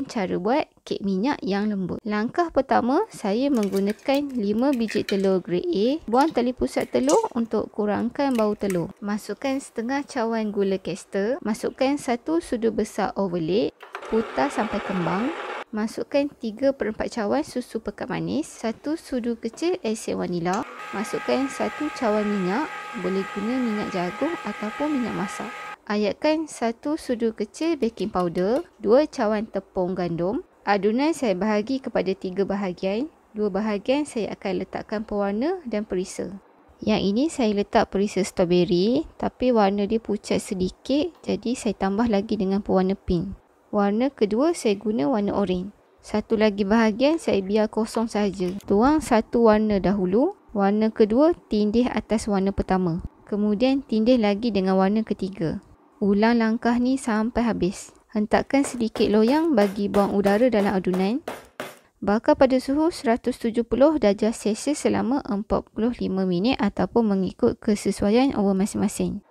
Cara buat kek minyak yang lembut. Langkah pertama, saya menggunakan 5 biji telur grade A. Buang tali pusat telur untuk kurangkan bau telur. Masukkan setengah cawan gula caster. Masukkan 1 sudu besar overload. Putar sampai kembang. Masukkan 3/4 cawan susu pekat manis. 1 sudu kecil esen vanila. Masukkan 1 cawan minyak. Boleh guna minyak jagung ataupun minyak masak. Ayatkan 1 sudu kecil baking powder, 2 cawan tepung gandum. Adunan saya bahagi kepada 3 bahagian. 2 bahagian saya akan letakkan pewarna dan perisa. Yang ini saya letak perisa strawberry, tapi warna dia pucat sedikit, jadi saya tambah lagi dengan pewarna pink. Warna kedua saya guna warna oren. Satu lagi bahagian saya biar kosong saja. Tuang satu warna dahulu, warna kedua tindih atas warna pertama. Kemudian tindih lagi dengan warna ketiga. Ulang langkah ni sampai habis. Hentakkan sedikit loyang bagi buang udara dalam adunan. Bakar pada suhu 170 darjah Celsius selama 45 minit ataupun mengikut kesesuaian oven masing-masing.